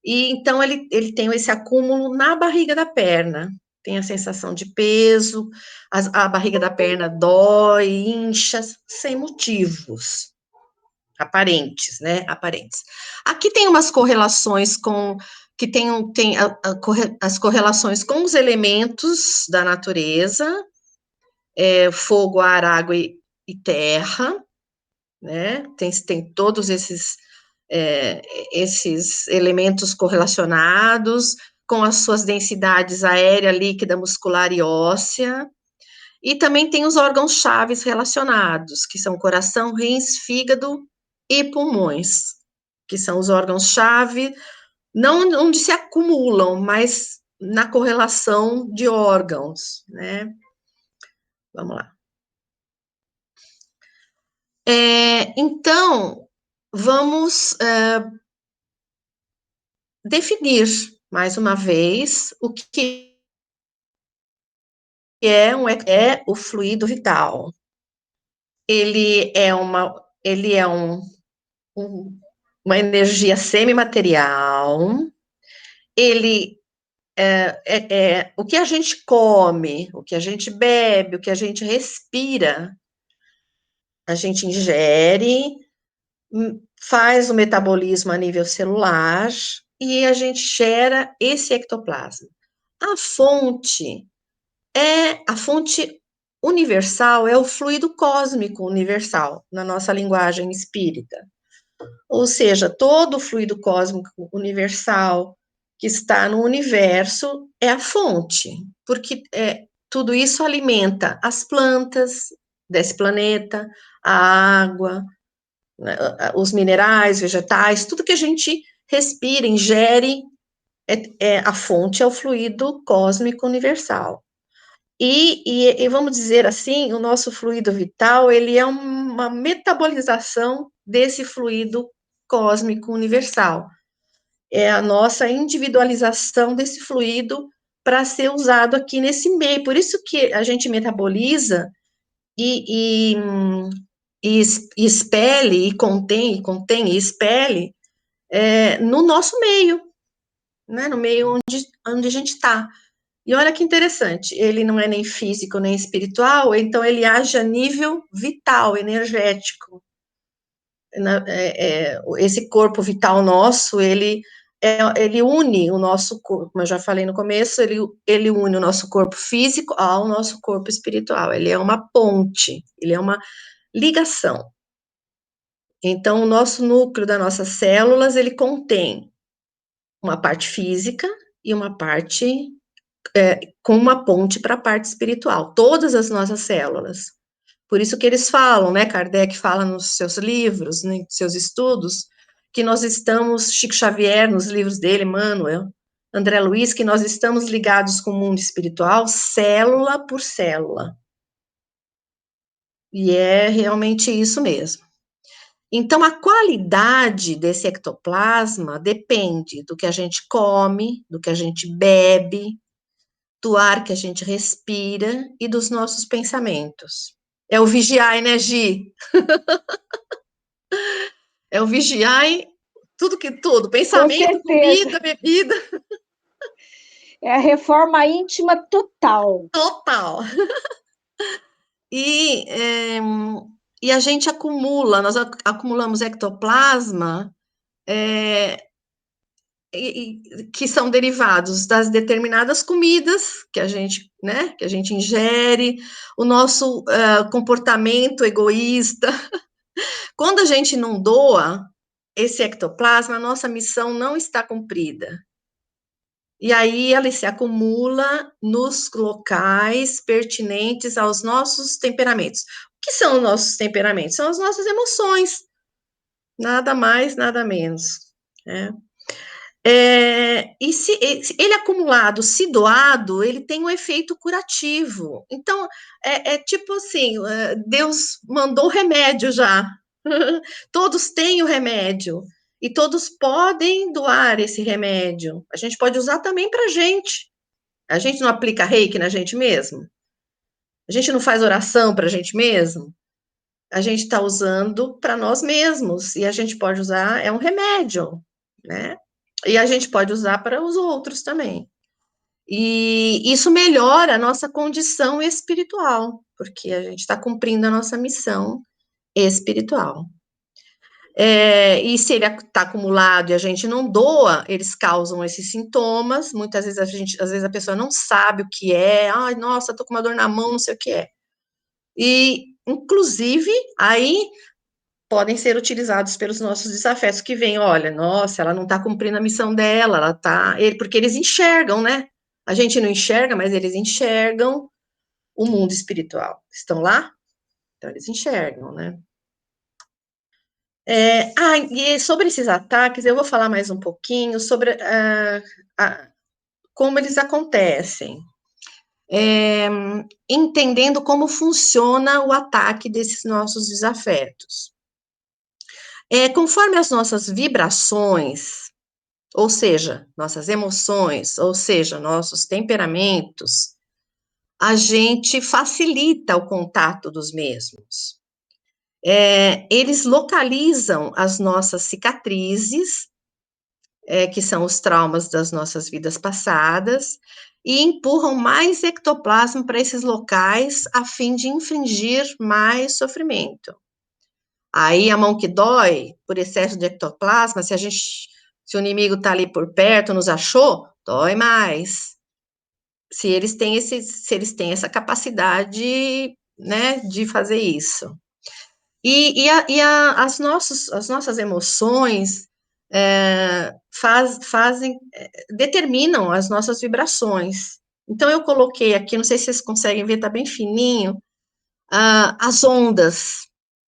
E então ele tem esse acúmulo na barriga da perna, tem a sensação de peso, a barriga da perna dói, incha, sem motivos aparentes, né? Aparentes. Aqui tem umas correlações que tem as correlações com os elementos da natureza, fogo, ar, água e terra, né? Tem todos esses elementos correlacionados com as suas densidades aérea, líquida, muscular e óssea. E também tem os órgãos chaves relacionados, que são coração, rins, fígado e pulmões, que são os órgãos-chave, não onde se acumulam, mas na correlação de órgãos, né? Vamos lá. Então, vamos definir, mais uma vez, o que é o fluido vital. Ele é uma energia semimaterial, ele o que a gente come, o que a gente bebe, o que a gente respira, a gente ingere, faz o metabolismo a nível celular, e a gente gera esse ectoplasma. A fonte universal, é o fluido cósmico universal, na nossa linguagem espírita. Ou seja, todo o fluido cósmico universal que está no universo é a fonte, porque tudo isso alimenta as plantas desse planeta, a água, né, os minerais, vegetais, tudo que a gente respira, ingere, a fonte é o fluido cósmico universal. E vamos dizer assim, o nosso fluido vital, ele é uma metabolização desse fluido cósmico universal. É a nossa individualização desse fluido para ser usado aqui nesse meio. Por isso que a gente metaboliza e expele, e contém, e expele no nosso meio, né, no meio onde a gente está. E olha que interessante, ele não é nem físico, nem espiritual, então ele age a nível vital, energético. Esse corpo vital nosso, ele une o nosso corpo, como eu já falei no começo, ele une o nosso corpo físico ao nosso corpo espiritual, ele é uma ponte, ele é uma ligação. Então, o nosso núcleo das nossas células, ele contém uma parte física e uma parte com uma ponte para a parte espiritual, todas as nossas células. Por isso que eles falam, né, Kardec fala nos seus livros, né, seus estudos, que nós estamos, Chico Xavier, nos livros dele, Emmanuel, André Luiz, que nós estamos ligados com o mundo espiritual, célula por célula. E é realmente isso mesmo. Então, a qualidade desse ectoplasma depende do que a gente come, do que a gente bebe, do ar que a gente respira e dos nossos pensamentos. É o vigiar, né, Gi? É o vigiar tudo, Com pensamento, certeza. comida, bebida, É a reforma íntima total. total. E, e a gente acumula, nós acumulamos ectoplasma, que são derivados das determinadas comidas que a gente, né, que a gente ingere, o nosso comportamento egoísta. Quando a gente não doa esse ectoplasma, a nossa missão não está cumprida. E aí ela se acumula nos locais pertinentes aos nossos temperamentos. O que são os nossos temperamentos? São as nossas emoções, nada mais, nada menos, né? E se ele acumulado, se doado, ele tem um efeito curativo. Então, tipo assim, Deus mandou o remédio já. Todos têm o remédio. E todos podem doar esse remédio. A gente pode usar também para a gente. A gente não aplica reiki na gente mesmo? A gente não faz oração para a gente mesmo? A gente está usando para nós mesmos. E a gente pode usar, é um remédio, né? E a gente pode usar para os outros também. E isso melhora a nossa condição espiritual, porque a gente está cumprindo a nossa missão espiritual. E se ele está acumulado e a gente não doa, eles causam esses sintomas. Muitas vezes às vezes a pessoa não sabe o que é. Ai, nossa, estou com uma dor na mão, não sei o que é. E, inclusive, aí podem ser utilizados pelos nossos desafetos que vêm, olha, nossa, ela não está cumprindo a missão dela, ela está, porque eles enxergam, né? A gente não enxerga, mas eles enxergam o mundo espiritual. Estão lá? Então, eles enxergam, né? E sobre esses ataques, eu vou falar mais um pouquinho sobre como eles acontecem. Entendendo como funciona o ataque desses nossos desafetos. Conforme as nossas vibrações, ou seja, nossas emoções, ou seja, nossos temperamentos, a gente facilita o contato dos mesmos. Eles localizam as nossas cicatrizes, que são os traumas das nossas vidas passadas, e empurram mais ectoplasma para esses locais a fim de infligir mais sofrimento. Aí a mão que dói por excesso de ectoplasma, se a gente Se o inimigo está ali por perto, nos achou, dói mais. Se eles têm essa capacidade, né, de fazer isso. As nossas emoções determinam as nossas vibrações. Então, eu coloquei aqui, não sei se vocês conseguem ver, está bem fininho, as ondas,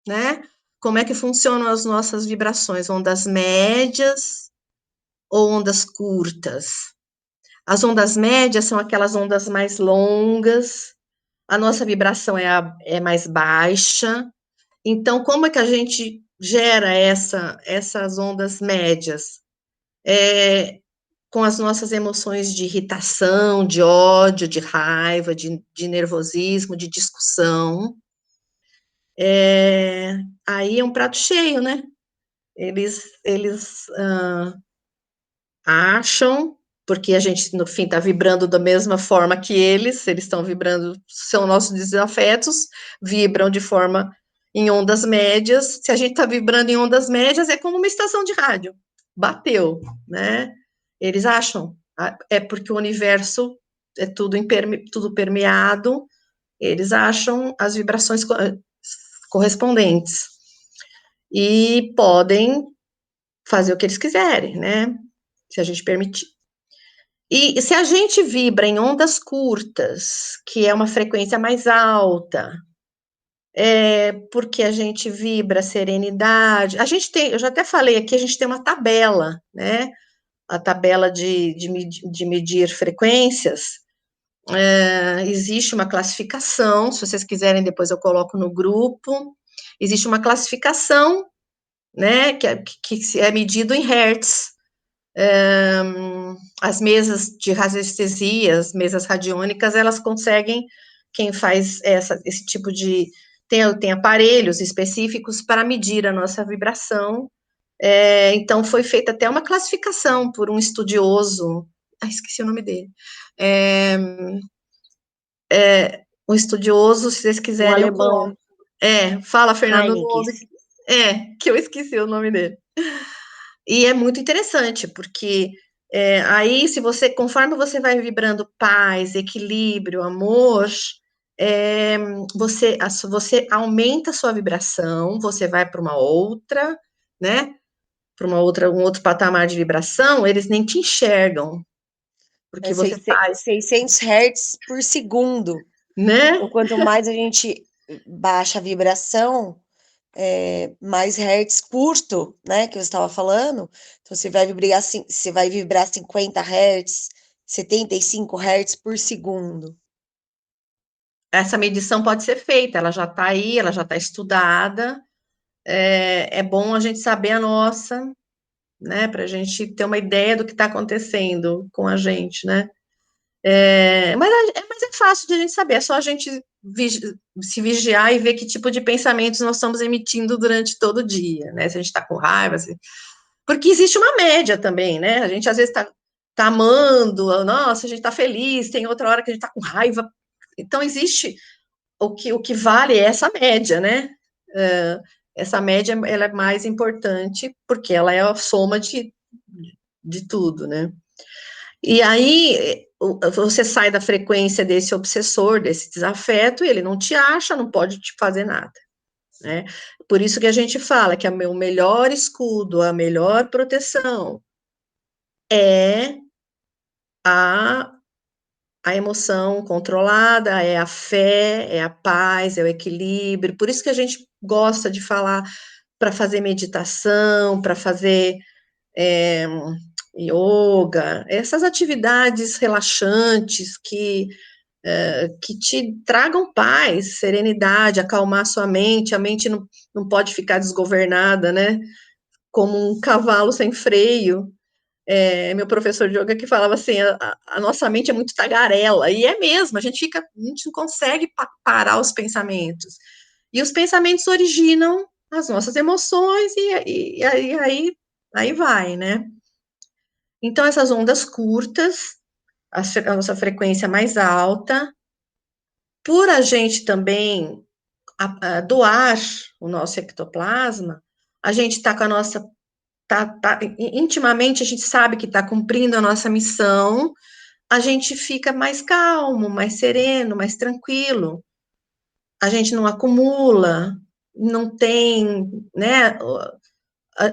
né? Como é que funcionam as nossas vibrações? Ondas médias ou ondas curtas? As ondas médias são aquelas ondas mais longas, a nossa vibração é mais baixa. Então, como é que a gente gera essas ondas médias? Com as nossas emoções de irritação, de ódio, de raiva, de nervosismo, de discussão. Aí é um prato cheio, né? Eles acham, porque a gente, no fim, está vibrando da mesma forma que eles estão vibrando, são nossos desafetos, vibram de forma em ondas médias. Se a gente está vibrando em ondas médias, é como uma estação de rádio, bateu, né? Eles acham, é porque o universo é tudo permeado, eles acham as vibrações correspondentes e podem fazer o que eles quiserem, né? Se a gente permitir. E se a gente vibra em ondas curtas, que é uma frequência mais alta, porque a gente vibra serenidade, eu já até falei aqui, a gente tem uma tabela, né? A tabela de medir frequências. Existe uma classificação, se vocês quiserem, depois eu coloco no grupo. Existe uma classificação, né? Que é medido em hertz. As mesas de radiestesia, as mesas radiônicas, elas conseguem, quem faz esse tipo de... Tem aparelhos específicos para medir a nossa vibração. Então, foi feita até uma classificação por um estudioso, esqueci o nome dele, um estudioso, se vocês quiserem, eu coloco. Fala, Fernando, o nome. Que eu esqueci o nome dele. E é muito interessante, porque aí, conforme você vai vibrando paz, equilíbrio, amor, você aumenta a sua vibração, você vai para uma outra, né? Para um outro patamar de vibração, eles nem te enxergam, porque você faz, 600 Hz por segundo. né? Então, quanto mais a gente baixa a vibração, mais hertz curto, né, que você estava falando, então você vai vibrar 50 Hz, 75 Hz por segundo. Essa medição pode ser feita, ela já está aí, ela já está estudada. É bom a gente saber a nossa, né, para a gente ter uma ideia do que está acontecendo com a gente, né? Mas é fácil de a gente saber, é só a gente se vigiar e ver que tipo de pensamentos nós estamos emitindo durante todo o dia, né? Se a gente está com raiva, porque existe uma média também, né? A gente às vezes está amando, nossa, a gente está feliz, tem outra hora que a gente está com raiva. Então, existe o que vale é essa média, né? Essa média ela é mais importante porque ela é a soma de tudo, né? E aí você sai da frequência desse obsessor, desse desafeto, e ele não te acha, não pode te fazer nada, né? Por isso que a gente fala que o melhor escudo, a melhor proteção é a emoção controlada, é a fé, é a paz, é o equilíbrio. Por isso que a gente gosta de falar para fazer meditação, para fazer yoga, essas atividades relaxantes que te tragam paz, serenidade, acalmar sua mente. A mente não pode ficar desgovernada, né? Como um cavalo sem freio. Meu professor de yoga que falava assim, a nossa mente é muito tagarela, e é mesmo, a gente não consegue parar os pensamentos, e os pensamentos originam as nossas emoções, e aí vai, né? Então, essas ondas curtas, a nossa frequência mais alta, por a gente também doar o nosso ectoplasma, a gente está com a nossa intimamente a gente sabe que está cumprindo a nossa missão, a gente fica mais calmo, mais sereno, mais tranquilo. A gente não acumula, não tem, né?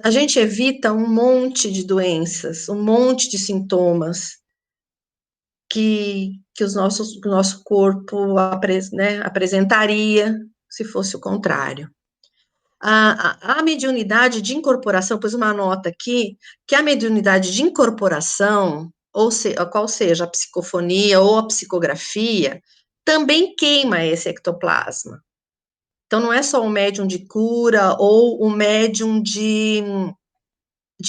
A gente evita um monte de doenças, um monte de sintomas que o nosso corpo apresentaria se fosse o contrário. A mediunidade de incorporação, pus uma nota aqui, que a mediunidade de incorporação, qual seja a psicofonia ou a psicografia, também queima esse ectoplasma. Então, não é só o médium de cura ou o médium de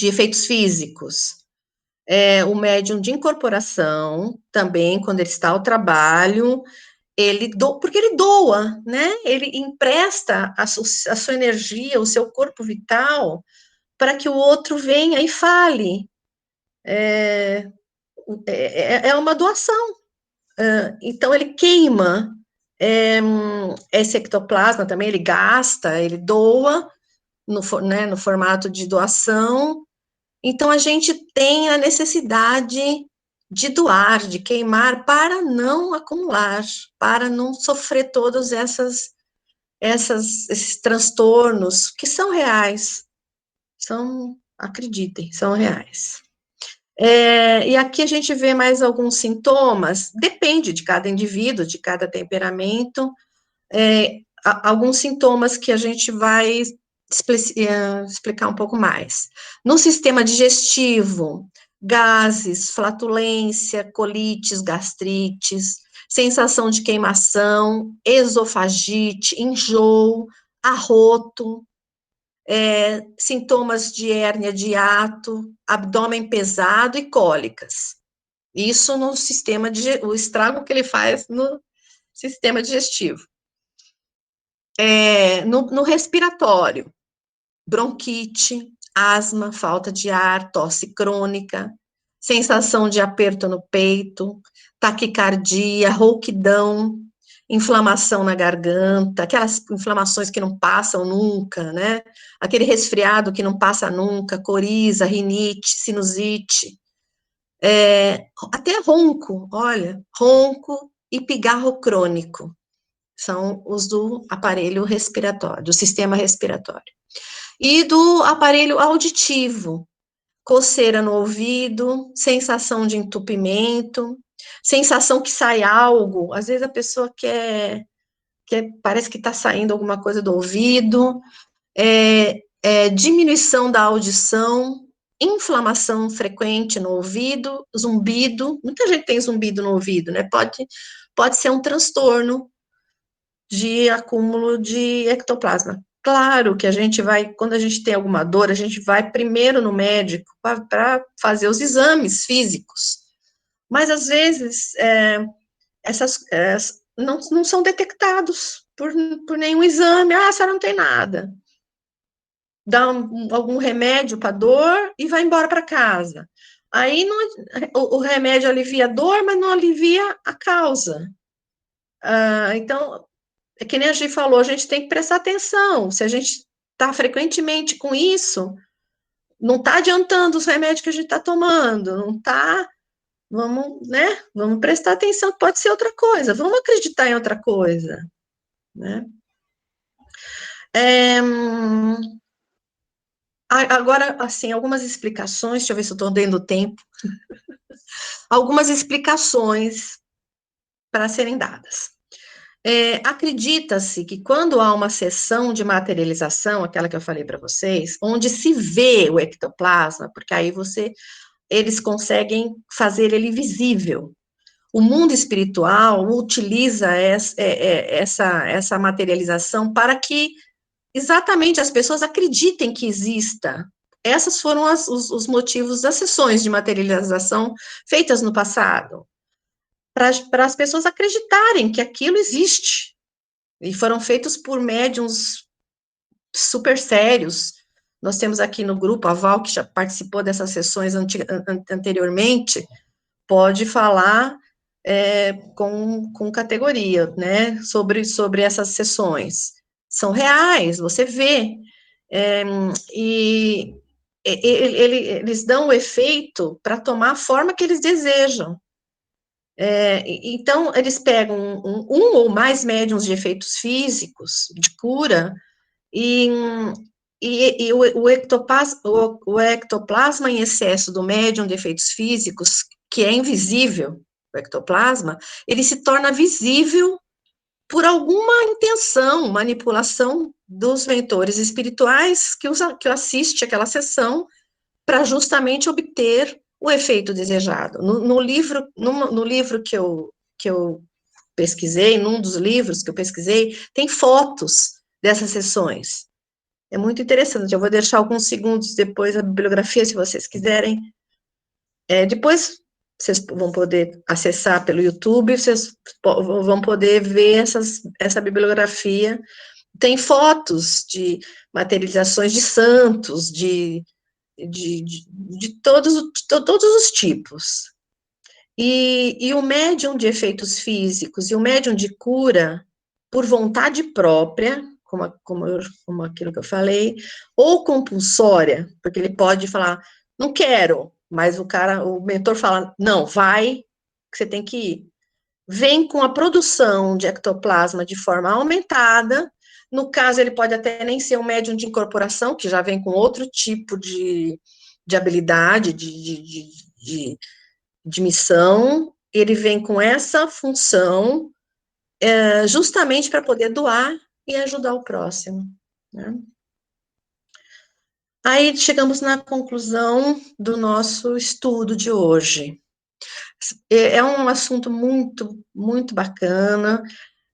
efeitos físicos. O médium de incorporação, também, quando ele está ao trabalho, porque ele doa, né? Ele empresta a sua energia, o seu corpo vital, para que o outro venha e fale. É uma doação. Então, ele queima esse ectoplasma também, ele gasta, ele doa no formato de doação. Então, a gente tem a necessidade de doar, de queimar, para não acumular, para não sofrer todos esses transtornos, que são reais, acreditem, são reais. E aqui a gente vê mais alguns sintomas, depende de cada indivíduo, de cada temperamento, alguns sintomas que a gente vai explicar um pouco mais. No sistema digestivo, gases, flatulência, colites, gastrites, sensação de queimação, esofagite, enjoo, arroto, sintomas de hérnia de hiato, abdômen pesado e cólicas. Isso no sistema o estrago que ele faz no sistema digestivo. No respiratório, bronquite, asma, falta de ar, tosse crônica, sensação de aperto no peito, taquicardia, rouquidão, inflamação na garganta, aquelas inflamações que não passam nunca, né? Aquele resfriado que não passa nunca, coriza, rinite, sinusite, até ronco, olha, ronco e pigarro crônico. São os do aparelho respiratório, do sistema respiratório. E do aparelho auditivo, coceira no ouvido, sensação de entupimento, sensação que sai algo, às vezes a pessoa parece que está saindo alguma coisa do ouvido, diminuição da audição, inflamação frequente no ouvido, zumbido, muita gente tem zumbido no ouvido, né? Pode ser um transtorno de acúmulo de ectoplasma. Claro que a gente vai, quando a gente tem alguma dor, a gente vai primeiro no médico para fazer os exames físicos. Mas, às vezes, não são detectados por nenhum exame. A senhora não tem nada. Dá algum remédio para dor e vai embora para casa. Aí, o remédio alivia a dor, mas não alivia a causa. Então, é que nem a gente falou, a gente tem que prestar atenção. Se a gente está frequentemente com isso, não está adiantando os remédios que a gente está tomando, não está, vamos prestar atenção, pode ser outra coisa, vamos acreditar em outra coisa, né? Agora, assim, algumas explicações, deixa eu ver se eu estou dando tempo, algumas explicações para serem dadas. Acredita-se que quando há uma sessão de materialização, aquela que eu falei para vocês, onde se vê o ectoplasma, porque aí eles conseguem fazer ele visível. O mundo espiritual utiliza essa materialização para que exatamente as pessoas acreditem que exista. Esses foram os motivos das sessões de materialização feitas no passado, para as pessoas acreditarem que aquilo existe. E foram feitos por médiums super sérios. Nós temos aqui no grupo a Val, que já participou dessas sessões anteriormente, pode falar com categoria, né, sobre essas sessões. São reais, você vê. E eles dão o efeito para tomar a forma que eles desejam. Então, eles pegam um ou mais médiums de efeitos físicos, de cura, e o ectoplasma em excesso do médium de efeitos físicos, que é invisível, o ectoplasma, ele se torna visível por alguma intenção, manipulação dos mentores espirituais que assiste aquela sessão para justamente obter o efeito desejado. No livro que eu pesquisei, num dos livros que eu pesquisei, tem fotos dessas sessões. É muito interessante. Eu vou deixar alguns segundos depois a bibliografia, se vocês quiserem. Depois vocês vão poder acessar pelo YouTube, vocês vão poder ver essa bibliografia. Tem fotos de materializações de santos, de todos os tipos. E o médium de efeitos físicos e o médium de cura, por vontade própria, como aquilo que eu falei, ou compulsória, porque ele pode falar, não quero, mas o mentor fala, não, vai, que você tem que ir. Vem com a produção de ectoplasma de forma aumentada. No caso, ele pode até nem ser um médium de incorporação, que já vem com outro tipo de habilidade, de missão. Ele vem com essa função, justamente para poder doar e ajudar o próximo, né? Aí chegamos na conclusão do nosso estudo de hoje. É um assunto muito, muito bacana.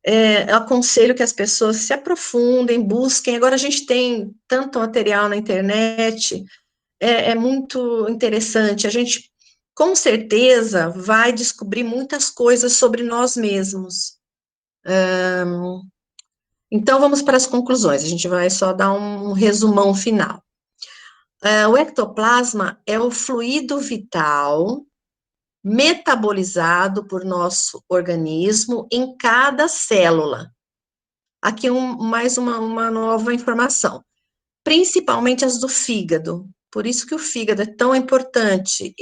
Eu aconselho que as pessoas se aprofundem, busquem. Agora a gente tem tanto material na internet, é muito interessante. A gente, com certeza, vai descobrir muitas coisas sobre nós mesmos. Então, vamos para as conclusões. A gente vai só dar um resumão final. O ectoplasma é o fluido vital metabolizado por nosso organismo em cada célula. Aqui mais uma nova informação, principalmente as do fígado. Por isso que o fígado é tão importante.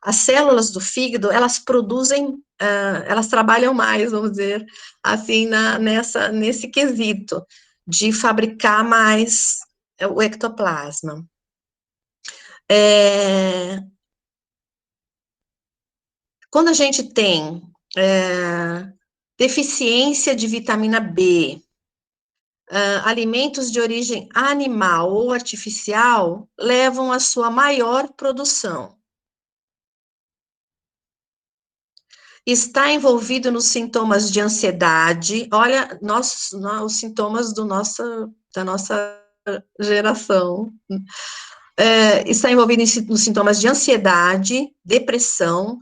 As células do fígado, elas produzem, elas trabalham mais, vamos dizer, assim, nesse quesito de fabricar mais o ectoplasma. Quando a gente tem deficiência de vitamina B, alimentos de origem animal ou artificial levam à sua maior produção. Está envolvido nos sintomas de ansiedade. Olha, os sintomas da nossa geração. Está envolvido nos sintomas de ansiedade, depressão,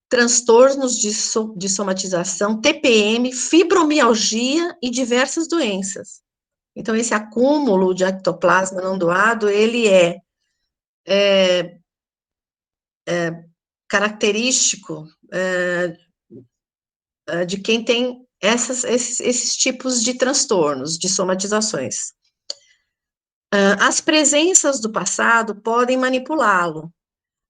transtornos de somatização, TPM, fibromialgia e diversas doenças. Então, esse acúmulo de ectoplasma não doado, ele é característico de quem tem esses tipos de transtornos, de somatizações. As presenças do passado podem manipulá-lo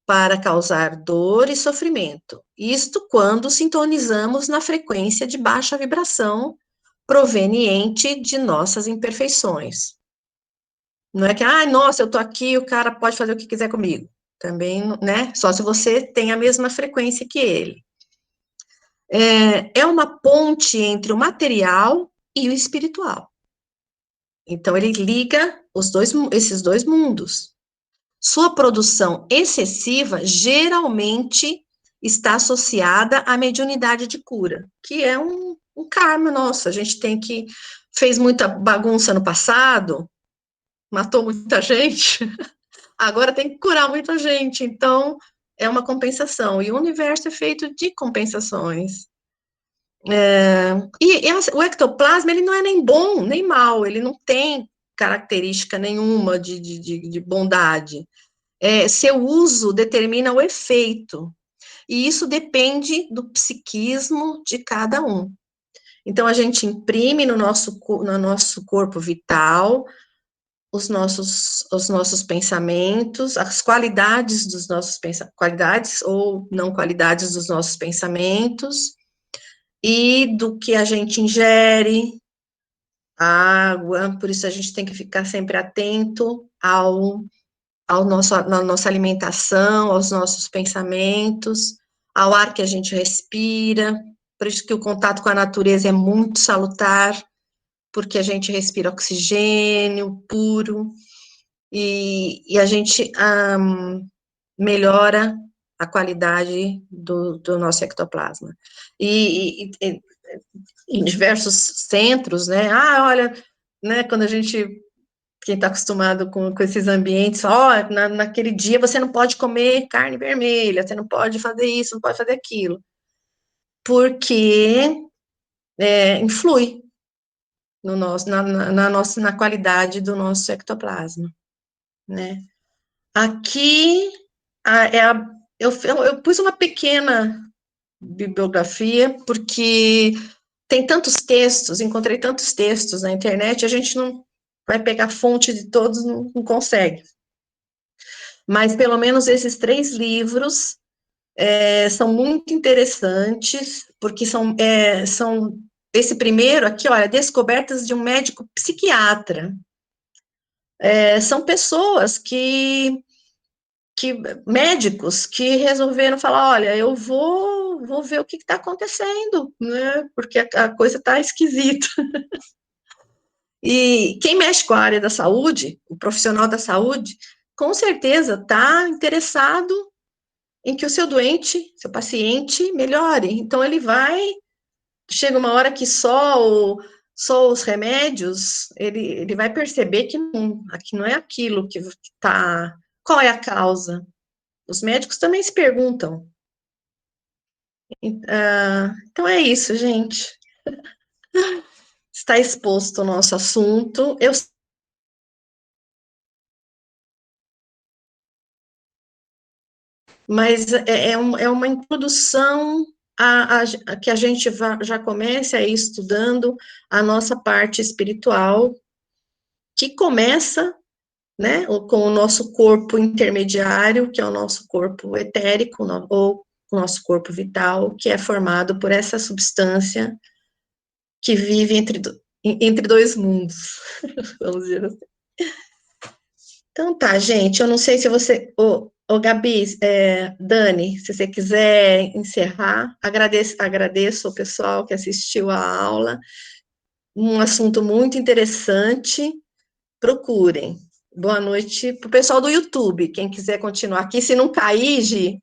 para causar dor e sofrimento. Isto quando sintonizamos na frequência de baixa vibração proveniente de nossas imperfeições. Não é que, nossa, eu tô aqui, o cara pode fazer o que quiser comigo. Também, né? Só se você tem a mesma frequência que ele. É uma ponte entre o material e o espiritual. Então, ele liga esses dois mundos. Sua produção excessiva geralmente está associada à mediunidade de cura, que é um karma nosso. A gente fez muita bagunça no passado, matou muita gente, agora tem que curar muita gente. Então, é uma compensação. E o universo é feito de compensações. O ectoplasma, ele não é nem bom, nem mal, ele não tem característica nenhuma de bondade. Seu uso determina o efeito, e isso depende do psiquismo de cada um. Então, a gente imprime no nosso corpo vital os nossos pensamentos, as qualidades dos nossos pensamentos, qualidades ou não qualidades dos nossos pensamentos, e do que a gente ingere, a água, por isso a gente tem que ficar sempre atento à nossa alimentação, aos nossos pensamentos, ao ar que a gente respira, por isso que o contato com a natureza é muito salutar, porque a gente respira oxigênio puro, e a gente melhora a qualidade do nosso ectoplasma. Em diversos centros, né, olha, né, quando a gente, quem está acostumado com esses ambientes, naquele dia você não pode comer carne vermelha, você não pode fazer isso, não pode fazer aquilo, porque influi no nosso, na qualidade do nosso ectoplasma, né. Aqui, eu pus uma pequena bibliografia, porque tem tantos textos, encontrei tantos textos na internet, a gente não vai pegar fonte de todos, não consegue. Mas, pelo menos, esses 3 livros são muito interessantes, porque são esse primeiro aqui, olha, Descobertas de um Médico Psiquiatra. São pessoas médicos que resolveram falar, olha, eu vou ver o que está acontecendo, né, porque a coisa está esquisita. E quem mexe com a área da saúde, o profissional da saúde, com certeza está interessado em que o seu doente, seu paciente, melhore. Então, chega uma hora que só os remédios, ele vai perceber que não é aquilo que está. Qual é a causa? Os médicos também se perguntam. Então é isso, gente. Está exposto o nosso assunto. Mas é uma introdução a que a gente já comece a ir estudando a nossa parte espiritual, que começa, né, com o nosso corpo intermediário, que é o nosso corpo etérico, ou o nosso corpo vital, que é formado por essa substância que vive entre 2 mundos, vamos dizer assim. Então tá, gente, eu não sei se você, Gabi, Dani, se você quiser encerrar, agradeço o pessoal que assistiu a aula, um assunto muito interessante, procurem. Boa noite para o pessoal do YouTube, quem quiser continuar aqui, se não cair, Gi,